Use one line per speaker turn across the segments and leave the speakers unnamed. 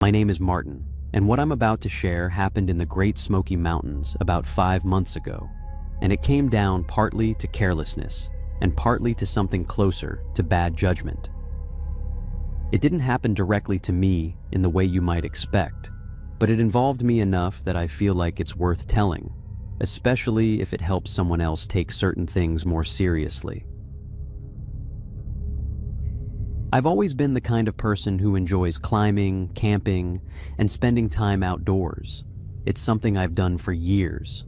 My name is Martin, and what I'm about to share happened in the Great Smoky Mountains about 5 months ago, and it came down partly to carelessness and partly to something closer to bad judgment. It didn't happen directly to me in the way you might expect, but it involved me enough that I feel like it's worth telling, especially if it helps someone else take certain things more seriously. I've always been the kind of person who enjoys climbing, camping, and spending time outdoors. It's something I've done for years.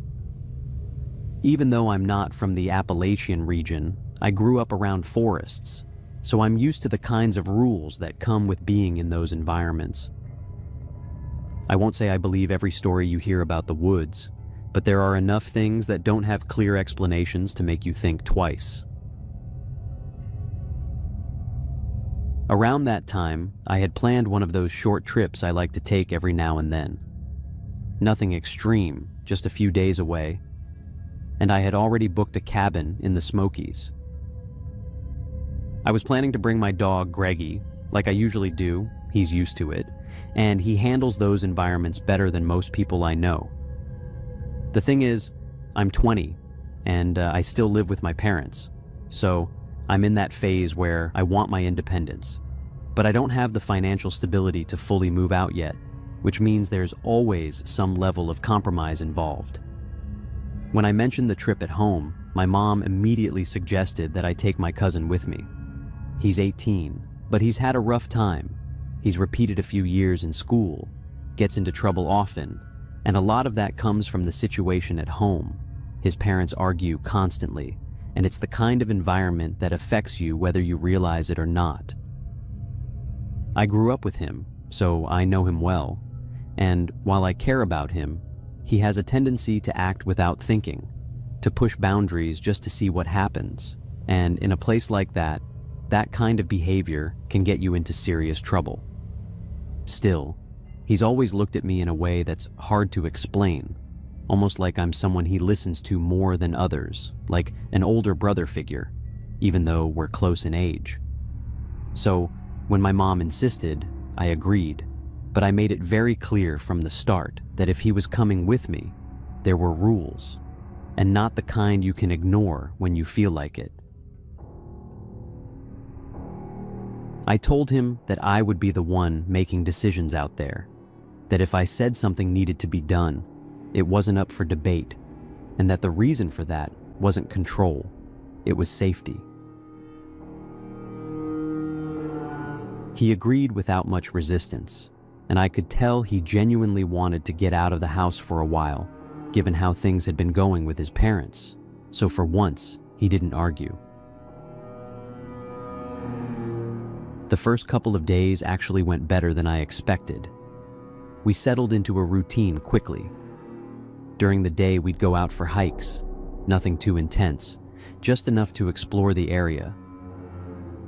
Even though I'm not from the Appalachian region, I grew up around forests, so I'm used to the kinds of rules that come with being in those environments. I won't say I believe every story you hear about the woods, but there are enough things that don't have clear explanations to make you think twice. Around that time, I had planned one of those short trips I like to take every now and then. Nothing extreme, just a few days away, and I had already booked a cabin in the Smokies. I was planning to bring my dog, Greggy, like I usually do. He's used to it, and he handles those environments better than most people I know. The thing is, I'm 20, and I still live with my parents, so I'm in that phase where I want my independence, but I don't have the financial stability to fully move out yet, which means there's always some level of compromise involved. When I mentioned the trip at home, my mom immediately suggested that I take my cousin with me. He's 18, but he's had a rough time. He's repeated a few years in school, gets into trouble often, and a lot of that comes from the situation at home. His parents argue constantly, and it's the kind of environment that affects you whether you realize it or not. I grew up with him, so I know him well, and while I care about him, he has a tendency to act without thinking, to push boundaries just to see what happens, and in a place like that, that kind of behavior can get you into serious trouble. Still, he's always looked at me in a way that's hard to explain, almost like I'm someone he listens to more than others, like an older brother figure, even though we're close in age. So, when my mom insisted, I agreed, but I made it very clear from the start that if he was coming with me, there were rules, and not the kind you can ignore when you feel like it. I told him that I would be the one making decisions out there, that if I said something needed to be done, it wasn't up for debate, and that the reason for that wasn't control, it was safety. He agreed without much resistance, and I could tell he genuinely wanted to get out of the house for a while, given how things had been going with his parents, so for once, he didn't argue. The first couple of days actually went better than I expected. We settled into a routine quickly. During the day, we'd go out for hikes, nothing too intense, just enough to explore the area.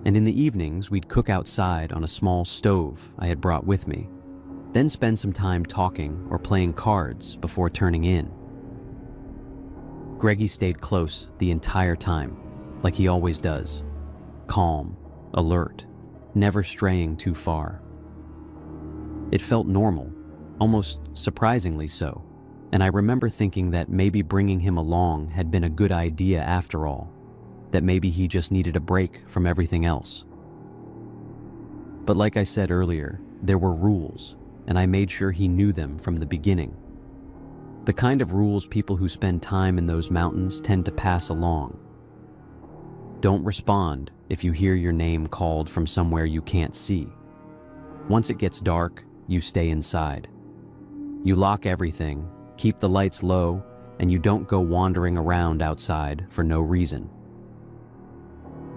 And in the evenings, we'd cook outside on a small stove I had brought with me, then spend some time talking or playing cards before turning in. Greggy stayed close the entire time, like he always does, calm, alert, never straying too far. It felt normal, almost surprisingly so. And I remember thinking that maybe bringing him along had been a good idea after all, that maybe he just needed a break from everything else. But like I said earlier, there were rules, and I made sure he knew them from the beginning. The kind of rules people who spend time in those mountains tend to pass along. Don't respond if you hear your name called from somewhere you can't see. Once it gets dark, you stay inside. You lock everything, keep the lights low, and you don't go wandering around outside for no reason.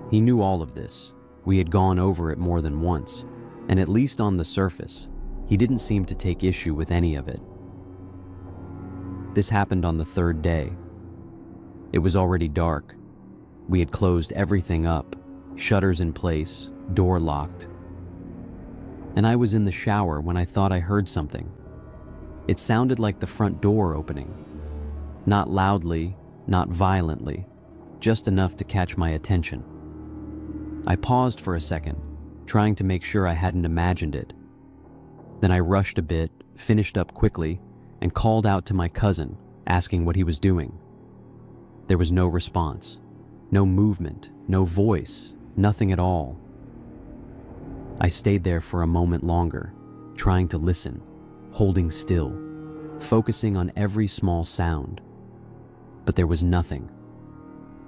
He knew all of this. We had gone over it more than once, and at least on the surface, he didn't seem to take issue with any of it. This happened on the third day. It was already dark. We had closed everything up, shutters in place, door locked. And I was in the shower when I thought I heard something. It sounded like the front door opening. Not loudly, not violently, just enough to catch my attention. I paused for a second, trying to make sure I hadn't imagined it. Then I rushed a bit, finished up quickly, and called out to my cousin, asking what he was doing. There was no response, no movement, no voice, nothing at all. I stayed there for a moment longer, trying to listen, holding still, focusing on every small sound. But there was nothing.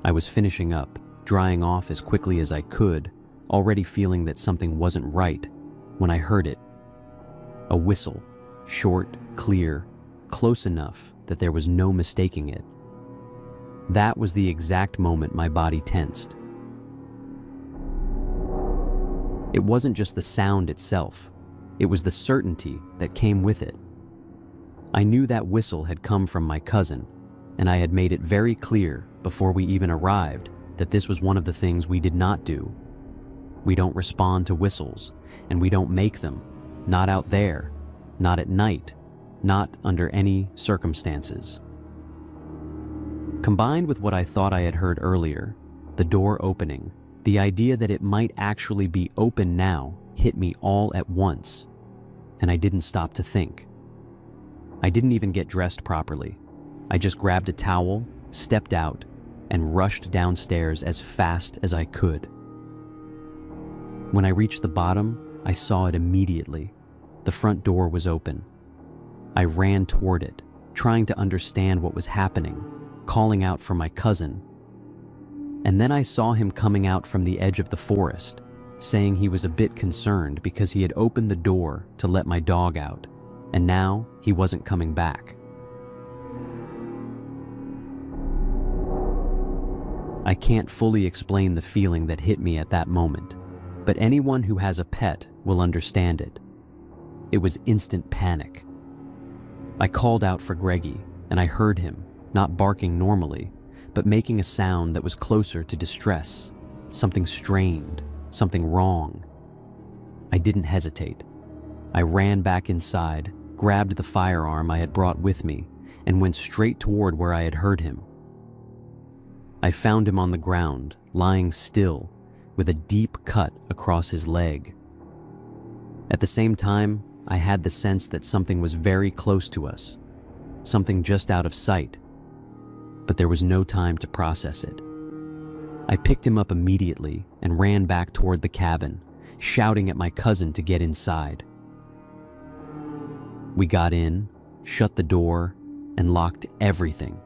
I was finishing up, drying off as quickly as I could, already feeling that something wasn't right, when I heard it. A whistle, short, clear, close enough that there was no mistaking it. That was the exact moment my body tensed. It wasn't just the sound itself, it was the certainty that came with it. I knew that whistle had come from my cousin, and I had made it very clear before we even arrived that this was one of the things we did not do. We don't respond to whistles, and we don't make them, not out there, not at night, not under any circumstances. Combined with what I thought I had heard earlier, the door opening, the idea that it might actually be open now hit me all at once, and I didn't stop to think. I didn't even get dressed properly. I just grabbed a towel, stepped out, and rushed downstairs as fast as I could. When I reached the bottom, I saw it immediately. The front door was open. I ran toward it, trying to understand what was happening, calling out for my cousin. And then I saw him coming out from the edge of the forest, saying he was a bit concerned because he had opened the door to let my dog out, and now he wasn't coming back. I can't fully explain the feeling that hit me at that moment, but anyone who has a pet will understand it. It was instant panic. I called out for Greggy, and I heard him, not barking normally, but making a sound that was closer to distress, something strained, something wrong. I didn't hesitate. I ran back inside, grabbed the firearm I had brought with me, and went straight toward where I had heard him. I found him on the ground, lying still, with a deep cut across his leg. At the same time, I had the sense that something was very close to us, something just out of sight, but there was no time to process it. I picked him up immediately and ran back toward the cabin, shouting at my cousin to get inside. We got in, shut the door, and locked everything.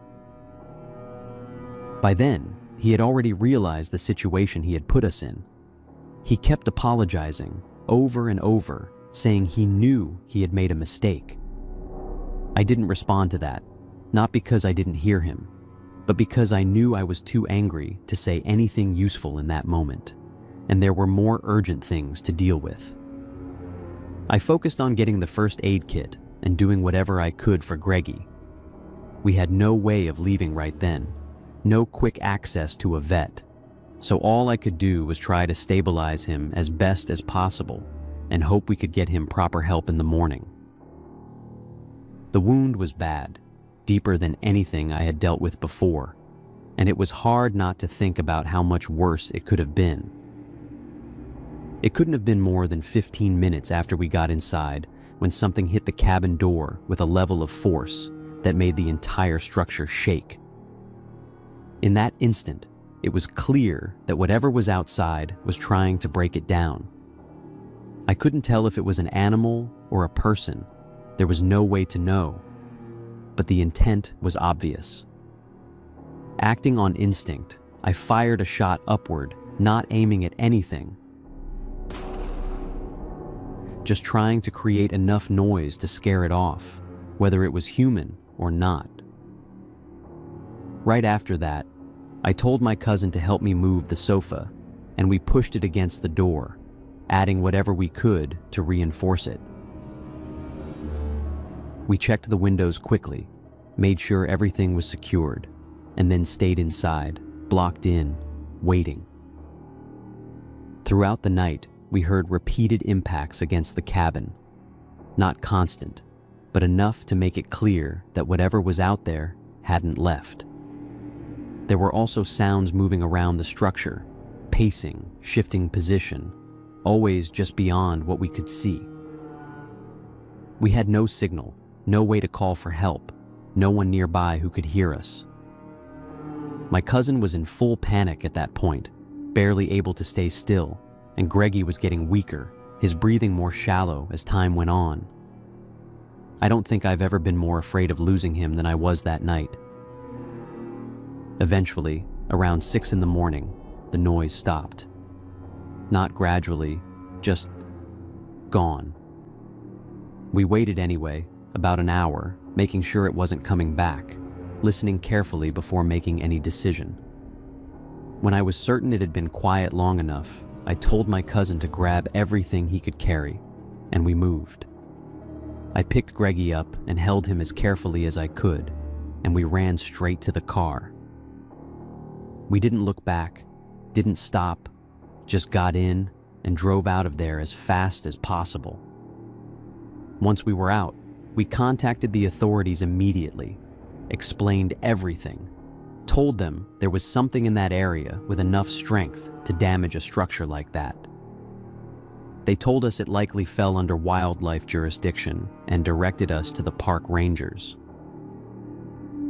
By then, he had already realized the situation he had put us in. He kept apologizing over and over, saying he knew he had made a mistake. I didn't respond to that, not because I didn't hear him, but because I knew I was too angry to say anything useful in that moment, and there were more urgent things to deal with. I focused on getting the first aid kit and doing whatever I could for Greggy. We had no way of leaving right then, no quick access to a vet, so all I could do was try to stabilize him as best as possible and hope we could get him proper help in the morning. The wound was bad, deeper than anything I had dealt with before, and it was hard not to think about how much worse it could have been. It couldn't have been more than 15 minutes after we got inside when something hit the cabin door with a level of force that made the entire structure shake. In that instant, it was clear that whatever was outside was trying to break it down. I couldn't tell if it was an animal or a person. There was no way to know, but the intent was obvious. Acting on instinct, I fired a shot upward, not aiming at anything, just trying to create enough noise to scare it off, whether it was human or not. Right after that, I told my cousin to help me move the sofa, and we pushed it against the door, adding whatever we could to reinforce it. We checked the windows quickly, made sure everything was secured, and then stayed inside, blocked in, waiting. Throughout the night, we heard repeated impacts against the cabin. Not constant, but enough to make it clear that whatever was out there hadn't left. There were also sounds moving around the structure, pacing, shifting position, always just beyond what we could see. We had no signal, no way to call for help, no one nearby who could hear us. My cousin was in full panic at that point, barely able to stay still, and Greggy was getting weaker, his breathing more shallow as time went on. I don't think I've ever been more afraid of losing him than I was that night. Eventually, around 6 in the morning, the noise stopped. Not gradually, just gone. We waited anyway, about an hour, making sure it wasn't coming back, listening carefully before making any decision. When I was certain it had been quiet long enough, I told my cousin to grab everything he could carry, and we moved. I picked Greggy up and held him as carefully as I could, and we ran straight to the car. We didn't look back, didn't stop, just got in and drove out of there as fast as possible. Once we were out, we contacted the authorities immediately, explained everything, told them there was something in that area with enough strength to damage a structure like that. They told us it likely fell under wildlife jurisdiction and directed us to the park rangers.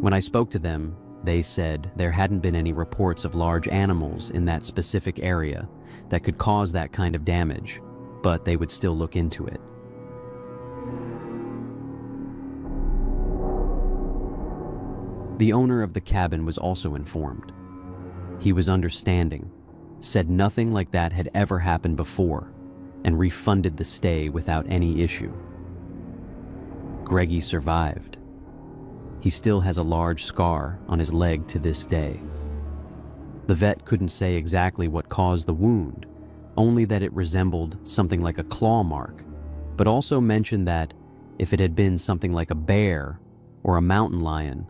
When I spoke to them, they said there hadn't been any reports of large animals in that specific area that could cause that kind of damage, but they would still look into it. The owner of the cabin was also informed. He was understanding, said nothing like that had ever happened before, and refunded the stay without any issue. Greggy survived. He still has a large scar on his leg to this day. The vet couldn't say exactly what caused the wound, only that it resembled something like a claw mark, but also mentioned that if it had been something like a bear or a mountain lion,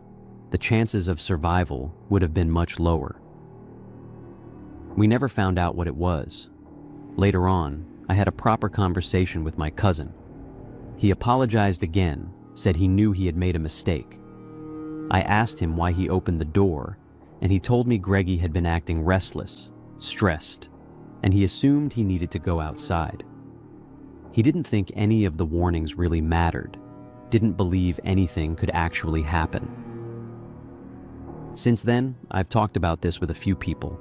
the chances of survival would have been much lower. We never found out what it was. Later on, I had a proper conversation with my cousin. He apologized again, said he knew he had made a mistake. I asked him why he opened the door, and he told me Greggy had been acting restless, stressed, and he assumed he needed to go outside. He didn't think any of the warnings really mattered, didn't believe anything could actually happen. Since then, I've talked about this with a few people,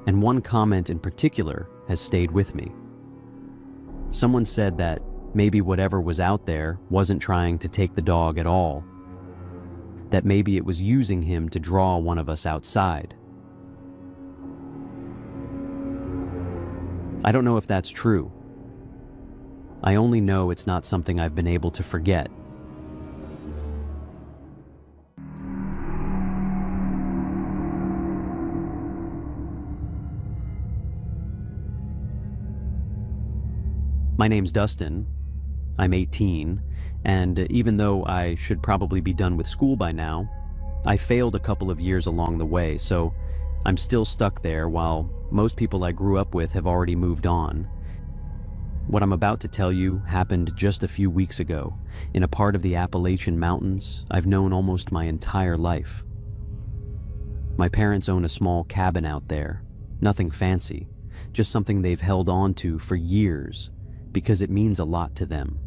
and one comment in particular has stayed with me. Someone said that maybe whatever was out there wasn't trying to take the dog at all, that maybe it was using him to draw one of us outside. I don't know if that's true. I only know it's not something I've been able to forget. My name's Dustin. I'm 18, and even though I should probably be done with school by now, I failed a couple of years along the way, so I'm still stuck there while most people I grew up with have already moved on. What I'm about to tell you happened just a few weeks ago in a part of the Appalachian Mountains I've known almost my entire life. My parents own a small cabin out there, nothing fancy, just something they've held on to for years because it means a lot to them.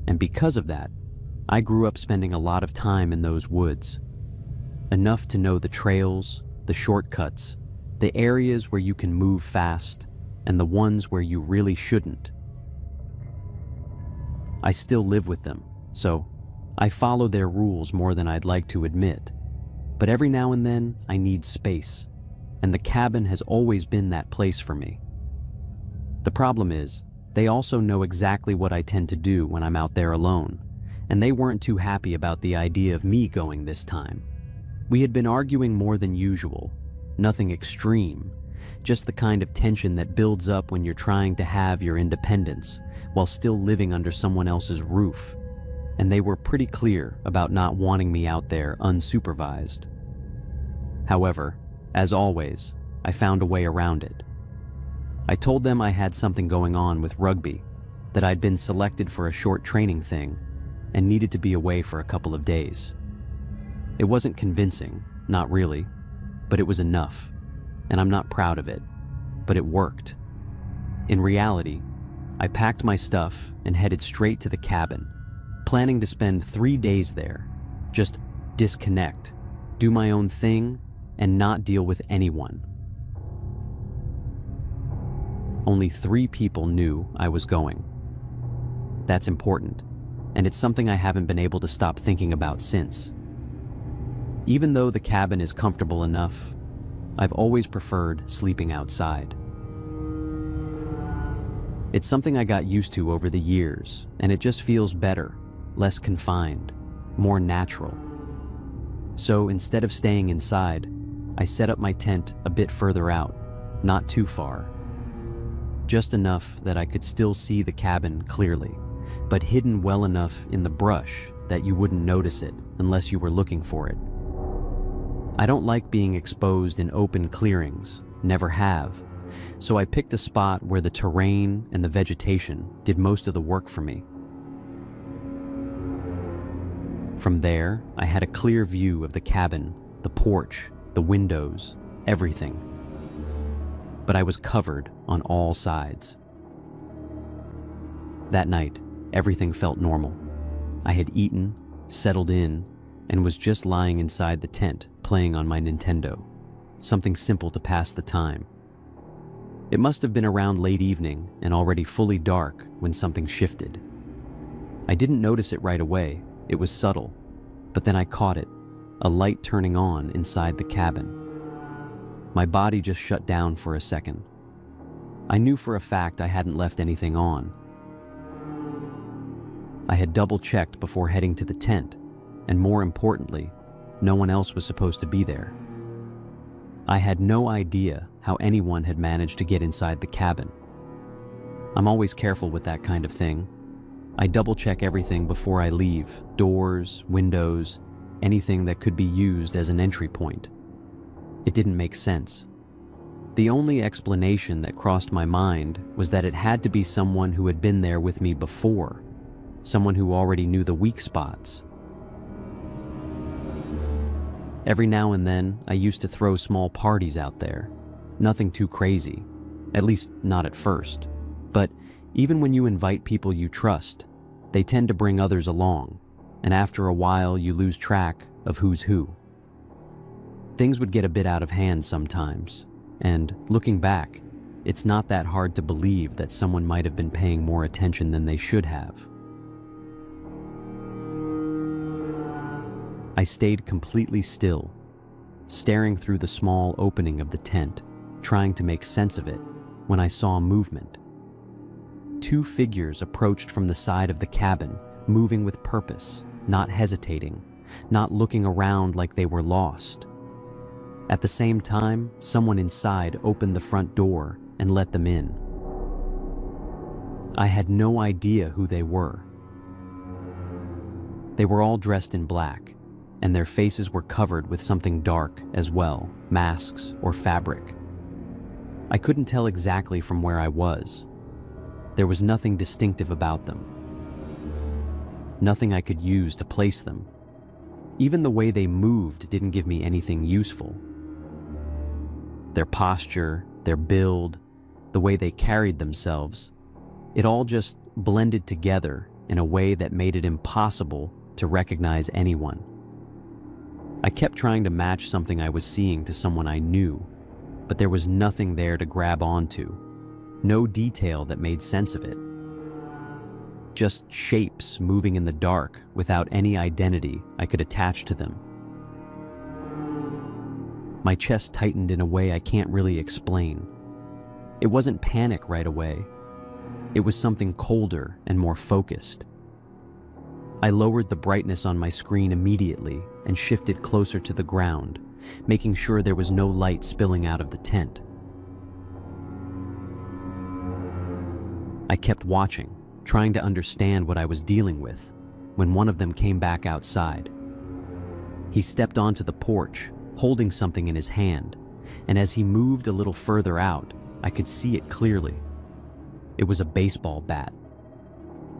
And because of that, I grew up spending a lot of time in those woods. Enough to know the trails, the shortcuts, the areas where you can move fast, and the ones where you really shouldn't. I still live with them, so I follow their rules more than I'd like to admit. But every now and then, I need space, and the cabin has always been that place for me. The problem is, they also know exactly what I tend to do when I'm out there alone, and they weren't too happy about the idea of me going this time. We had been arguing more than usual, nothing extreme, just the kind of tension that builds up when you're trying to have your independence while still living under someone else's roof, and they were pretty clear about not wanting me out there unsupervised. However, as always, I found a way around it. I told them I had something going on with rugby, that I'd been selected for a short training thing and needed to be away for a couple of days. It wasn't convincing, not really, but it was enough, and I'm not proud of it, but it worked. In reality, I packed my stuff and headed straight to the cabin, planning to spend 3 days there, just disconnect, do my own thing, and not deal with anyone. Only 3 people knew I was going. That's important, and it's something I haven't been able to stop thinking about since. Even though the cabin is comfortable enough, I've always preferred sleeping outside. It's something I got used to over the years, and it just feels better, less confined, more natural. So instead of staying inside, I set up my tent a bit further out, not too far. Just enough that I could still see the cabin clearly, but hidden well enough in the brush that you wouldn't notice it unless you were looking for it. I don't like being exposed in open clearings, never have, so I picked a spot where the terrain and the vegetation did most of the work for me. From there, I had a clear view of the cabin, the porch, the windows, everything. But I was covered on all sides. That night, everything felt normal. I had eaten, settled in, and was just lying inside the tent playing on my Nintendo, something simple to pass the time. It must have been around late evening and already fully dark when something shifted. I didn't notice it right away, it was subtle, but then I caught it, a light turning on inside the cabin. My body just shut down for a second. I knew for a fact I hadn't left anything on. I had double-checked before heading to the tent, and more importantly, no one else was supposed to be there. I had no idea how anyone had managed to get inside the cabin. I'm always careful with that kind of thing. I double-check everything before I leave, doors, windows, anything that could be used as an entry point. It didn't make sense. The only explanation that crossed my mind was that it had to be someone who had been there with me before, someone who already knew the weak spots. Every now and then, I used to throw small parties out there. Nothing too crazy, at least not at first. But even when you invite people you trust, they tend to bring others along, and after a while you lose track of who's who. Things would get a bit out of hand sometimes, and looking back, it's not that hard to believe that someone might have been paying more attention than they should have. I stayed completely still, staring through the small opening of the tent, trying to make sense of it, when I saw movement. 2 figures approached from the side of the cabin, moving with purpose, not hesitating, not looking around like they were lost. At the same time, someone inside opened the front door and let them in. I had no idea who they were. They were all dressed in black, and their faces were covered with something dark as well, masks or fabric. I couldn't tell exactly from where I was. There was nothing distinctive about them. Nothing I could use to place them. Even the way they moved didn't give me anything useful. Their posture, their build, the way they carried themselves, it all just blended together in a way that made it impossible to recognize anyone. I kept trying to match something I was seeing to someone I knew, but there was nothing there to grab onto, no detail that made sense of it. Just shapes moving in the dark without any identity I could attach to them. My chest tightened in a way I can't really explain. It wasn't panic right away. It was something colder and more focused. I lowered the brightness on my screen immediately and shifted closer to the ground, making sure there was no light spilling out of the tent. I kept watching, trying to understand what I was dealing with, when one of them came back outside. He stepped onto the porch, holding something in his hand, and as he moved a little further out, I could see it clearly. It was a baseball bat.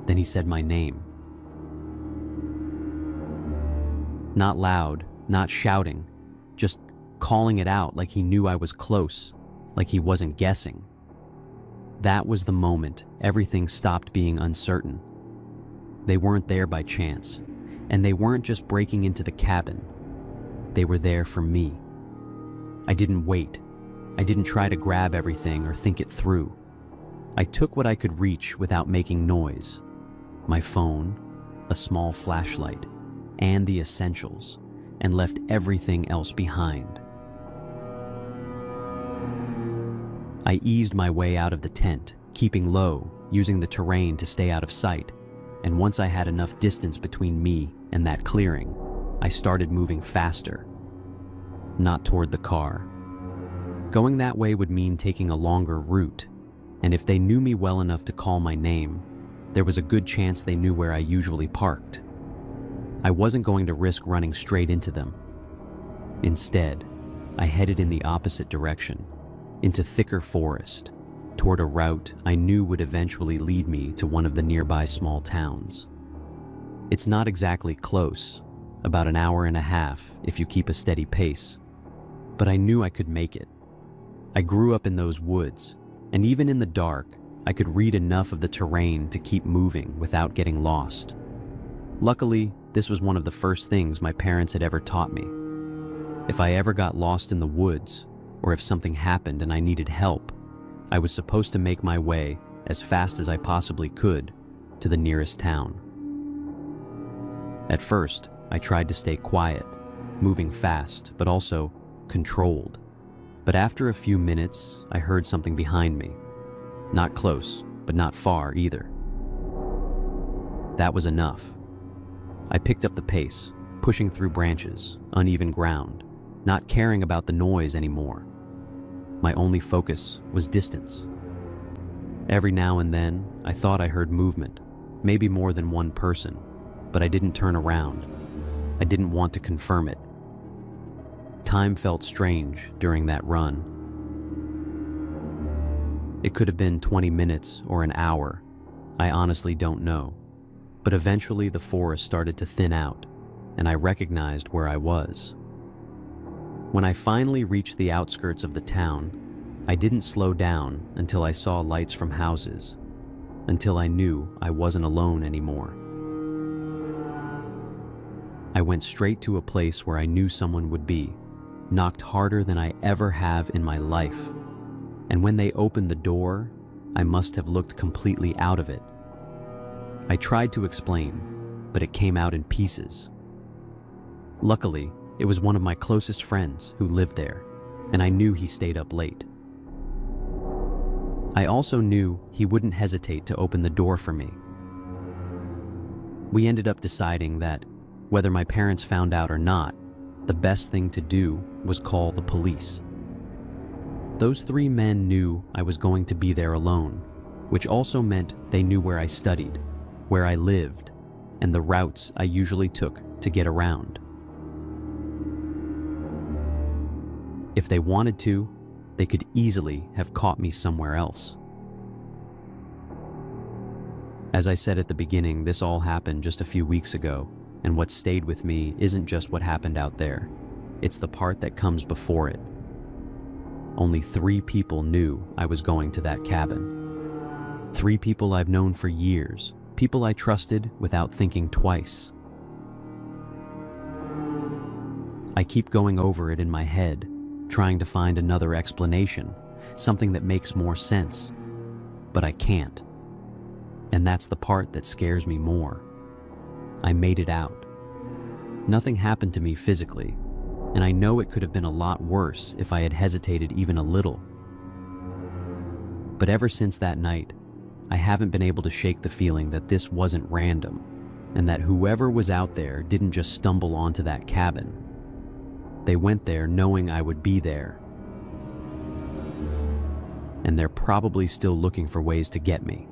Then he said my name. Not loud, not shouting, just calling it out like he knew I was close, like he wasn't guessing. That was the moment everything stopped being uncertain. They weren't there by chance, and they weren't just breaking into the cabin. They were there for me. I didn't wait. I didn't try to grab everything or think it through. I took what I could reach without making noise. My phone, a small flashlight, and the essentials, and left everything else behind. I eased my way out of the tent, keeping low, using the terrain to stay out of sight, and once I had enough distance between me and that clearing, I started moving faster. Not toward the car. Going that way would mean taking a longer route, and if they knew me well enough to call my name, there was a good chance they knew where I usually parked. I wasn't going to risk running straight into them. Instead, I headed in the opposite direction, into thicker forest, toward a route I knew would eventually lead me to one of the nearby small towns. It's not exactly close, about an hour and a half if you keep a steady pace, but I knew I could make it. I grew up in those woods, and even in the dark, I could read enough of the terrain to keep moving without getting lost. Luckily, this was one of the first things my parents had ever taught me. If I ever got lost in the woods, or if something happened and I needed help, I was supposed to make my way as fast as I possibly could to the nearest town. At first, I tried to stay quiet, moving fast, but also controlled. But after a few minutes, I heard something behind me. Not close, but not far either. That was enough. I picked up the pace, pushing through branches, uneven ground, not caring about the noise anymore. My only focus was distance. Every now and then, I thought I heard movement, maybe more than one person, but I didn't turn around. I didn't want to confirm it. Time felt strange during that run. It could have been 20 minutes or an hour. I honestly don't know. But eventually the forest started to thin out, and I recognized where I was. When I finally reached the outskirts of the town, I didn't slow down until I saw lights from houses, until I knew I wasn't alone anymore. I went straight to a place where I knew someone would be, knocked harder than I ever have in my life. And when they opened the door, I must have looked completely out of it. I tried to explain, but it came out in pieces. Luckily, it was one of my closest friends who lived there, and I knew he stayed up late. I also knew he wouldn't hesitate to open the door for me. We ended up deciding that, whether my parents found out or not, the best thing to do was call the police. Those 3 men knew I was going to be there alone, which also meant they knew where I studied, where I lived, and the routes I usually took to get around. If they wanted to, they could easily have caught me somewhere else. As I said at the beginning, this all happened just a few weeks ago, and what stayed with me isn't just what happened out there. It's the part that comes before it. Only 3 people knew I was going to that cabin. 3 people I've known for years, people I trusted without thinking twice. I keep going over it in my head, trying to find another explanation, something that makes more sense. But I can't. And that's the part that scares me more. I made it out. Nothing happened to me physically, and I know it could have been a lot worse if I had hesitated even a little. But ever since that night, I haven't been able to shake the feeling that this wasn't random, and that whoever was out there didn't just stumble onto that cabin. They went there knowing I would be there. And they're probably still looking for ways to get me.